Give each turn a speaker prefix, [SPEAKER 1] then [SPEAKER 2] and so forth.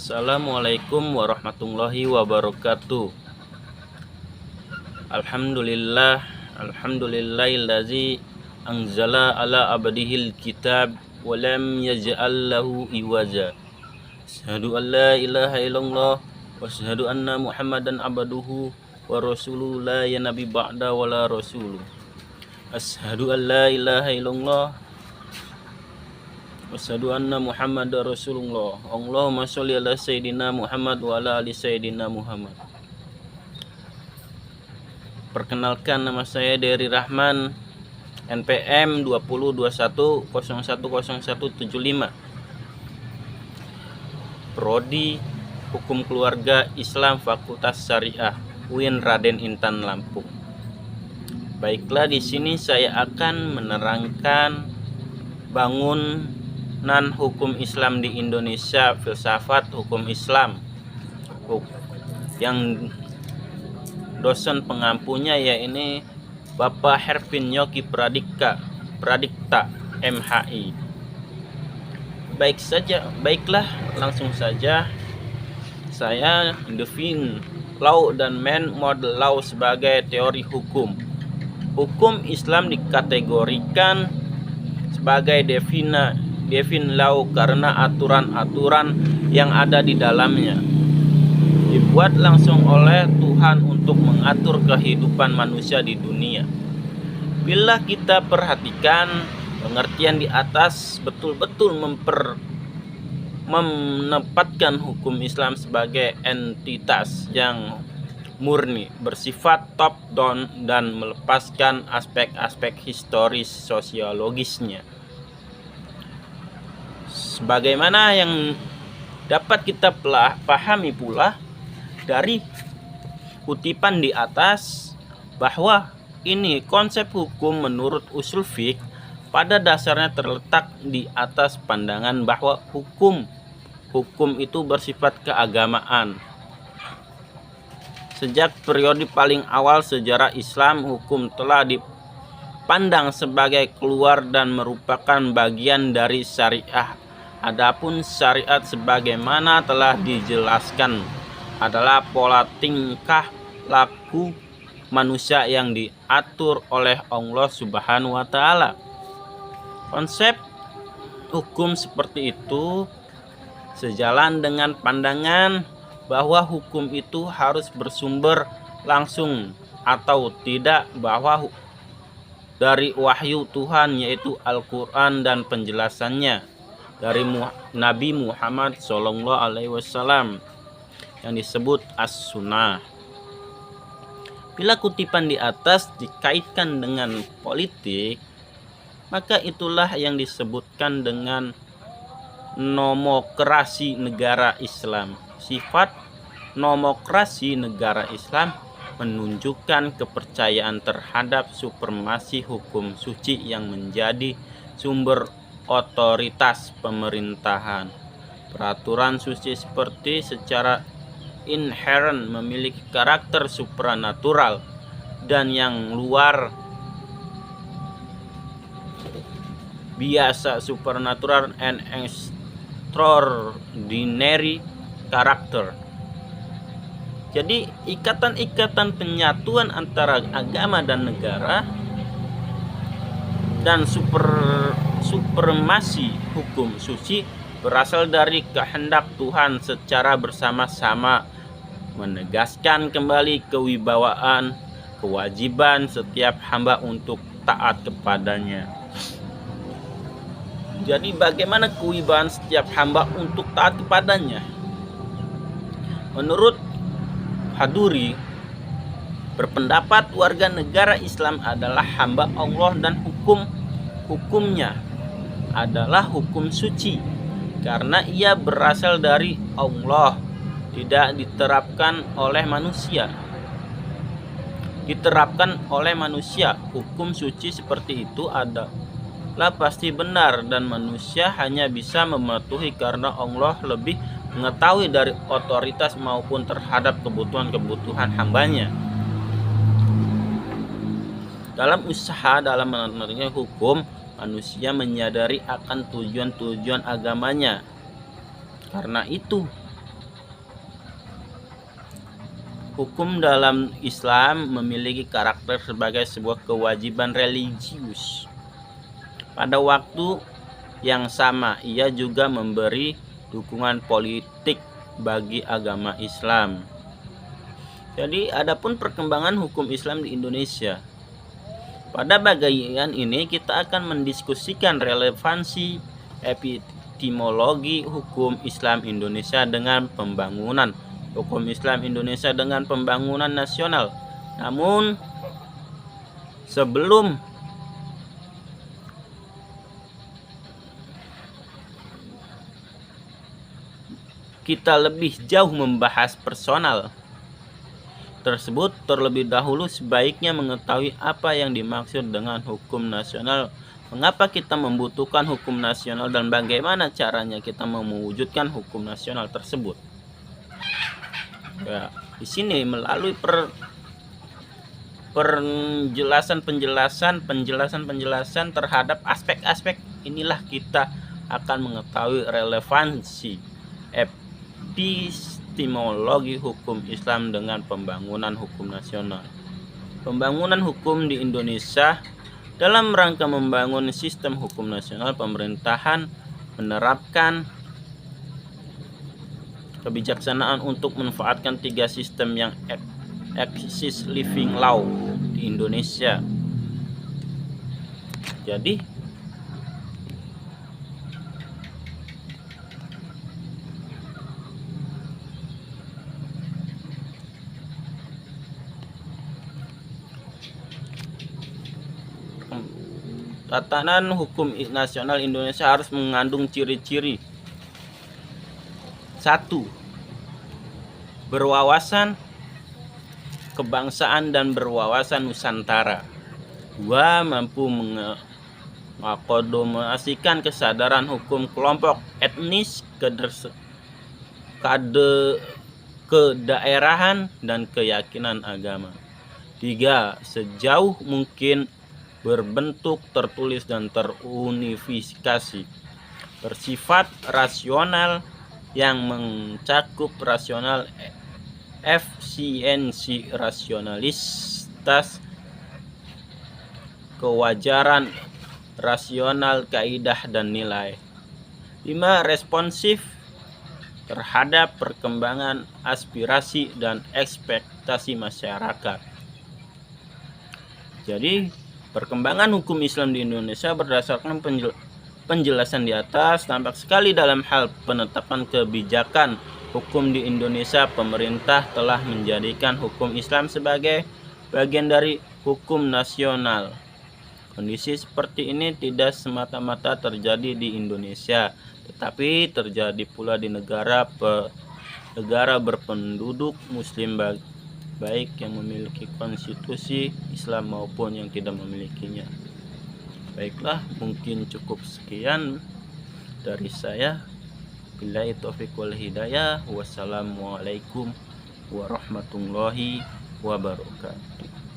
[SPEAKER 1] Assalamualaikum warahmatullahi wabarakatuh. Alhamdulillahillazi anzala ala abdihil kitab wa lam yaj'al lahu iwaja. Asyhadu an la ilaha illallah wa asyhadu anna Muhammadan abduhu wa rasuluhu la nabi ba'da wa la rasuluh. Asyhadu an la ilaha illallah Wassadu anna Muhammad Rasulullah. Allahumma sholli ala Sayyidina Muhammad wa ala ali Sayyidina Muhammad. Perkenalkan, nama saya Dery Rahman, NPM 2021010175, Prodi Hukum Keluarga Islam Fakultas Syariah UIN Raden Intan Lampung. Baiklah, di sini saya akan menerangkan bangunan hukum Islam di Indonesia, filsafat hukum Islam, yang dosen pengampunya yaitu Bapak Hervin Yogi Pradikta MHI. Baiklah, langsung saja saya define law dan man model law sebagai teori hukum. Hukum Islam dikategorikan sebagai define law karena aturan-aturan yang ada di dalamnya dibuat langsung oleh Tuhan untuk mengatur kehidupan manusia di dunia. Bila kita perhatikan pengertian di atas, betul-betul menempatkan hukum Islam sebagai entitas yang murni, bersifat top down dan melepaskan aspek-aspek historis sosiologisnya. Sebagaimana yang dapat kita pahami pula dari kutipan di atas, bahwa ini konsep hukum menurut usul fiqh pada dasarnya terletak di atas pandangan bahwa hukum itu bersifat keagamaan. Sejak periode paling awal sejarah Islam, hukum telah dipandang sebagai keluar dan merupakan bagian dari syariah. Adapun syariat sebagaimana telah dijelaskan adalah pola tingkah laku manusia yang diatur oleh Allah Subhanahu wa taala. Konsep hukum seperti itu sejalan dengan pandangan bahwa hukum itu harus bersumber langsung atau tidak bahwa dari wahyu Tuhan, yaitu Al-Quran dan penjelasannya dari Nabi Muhammad SAW yang disebut As-Sunnah. Bila kutipan di atas dikaitkan dengan politik, maka itulah yang disebutkan dengan nomokrasi negara Islam. Sifat nomokrasi negara Islam menunjukkan kepercayaan terhadap supremasi hukum suci yang menjadi sumber otoritas pemerintahan. Peraturan suci seperti secara inherent memiliki karakter supranatural dan yang luar biasa, supernatural and extraordinary character. Jadi ikatan-ikatan penyatuan antara agama dan negara dan supremasi hukum suci berasal dari kehendak Tuhan secara bersama-sama, menegaskan kembali kewibawaan kewajiban setiap hamba untuk taat kepadanya. Jadi bagaimana kewibawaan setiap hamba untuk taat kepadanya? Menurut Haduri, berpendapat warga negara Islam adalah hamba Allah dan hukumnya adalah hukum suci karena ia berasal dari Allah, tidak diterapkan oleh manusia. Hukum suci seperti itu adalah pasti benar dan manusia hanya bisa mematuhi karena Allah lebih mengetahui dari otoritas maupun terhadap kebutuhan hambanya. Dalam menerapkan hukum, manusia menyadari akan tujuan-tujuan agamanya. Karena itu, hukum dalam Islam memiliki karakter sebagai sebuah kewajiban religius. Pada waktu yang sama, ia juga memberi dukungan politik bagi agama Islam. Jadi, adapun perkembangan hukum Islam di Indonesia. Pada bagian ini kita akan mendiskusikan relevansi epistemologi hukum Islam Indonesia dengan pembangunan hukum Islam Indonesia dengan pembangunan nasional. Namun sebelum kita lebih jauh membahas personal tersebut, terlebih dahulu sebaiknya mengetahui apa yang dimaksud dengan hukum nasional, mengapa kita membutuhkan hukum nasional, dan bagaimana caranya kita mewujudkan hukum nasional tersebut. Ya, di sini melalui penjelasan terhadap aspek-aspek inilah kita akan mengetahui relevansi epistemologi hukum Islam dengan pembangunan hukum nasional. Pembangunan hukum di Indonesia dalam rangka membangun sistem hukum nasional, pemerintahan menerapkan kebijaksanaan untuk memanfaatkan 3 sistem yang eksis living law di Indonesia. Jadi tatanan hukum nasional Indonesia harus mengandung ciri-ciri: 1. Berwawasan kebangsaan dan berwawasan Nusantara. 2. Mampu mengakomodasikan kesadaran hukum kelompok etnis, kedaerahan, dan keyakinan agama. 3. Sejauh mungkin berbentuk tertulis dan terunifikasi, bersifat rasional yang mencakup rasional, efisiensi, rasionalitas, kewajaran rasional, kaidah, dan nilai. 5. Responsif terhadap perkembangan aspirasi dan ekspektasi masyarakat. Jadi, perkembangan hukum Islam di Indonesia berdasarkan penjelasan di atas tampak sekali dalam hal penetapan kebijakan hukum di Indonesia. Pemerintah telah menjadikan hukum Islam sebagai bagian dari hukum nasional. Kondisi seperti ini tidak semata-mata terjadi di Indonesia, tetapi terjadi pula di negara berpenduduk Muslim, baik yang memiliki konstitusi Islam maupun yang tidak memilikinya. Baiklah, mungkin cukup sekian dari saya. Billahi taufiq wal hidayah. Wassalamualaikum warahmatullahi wabarakatuh.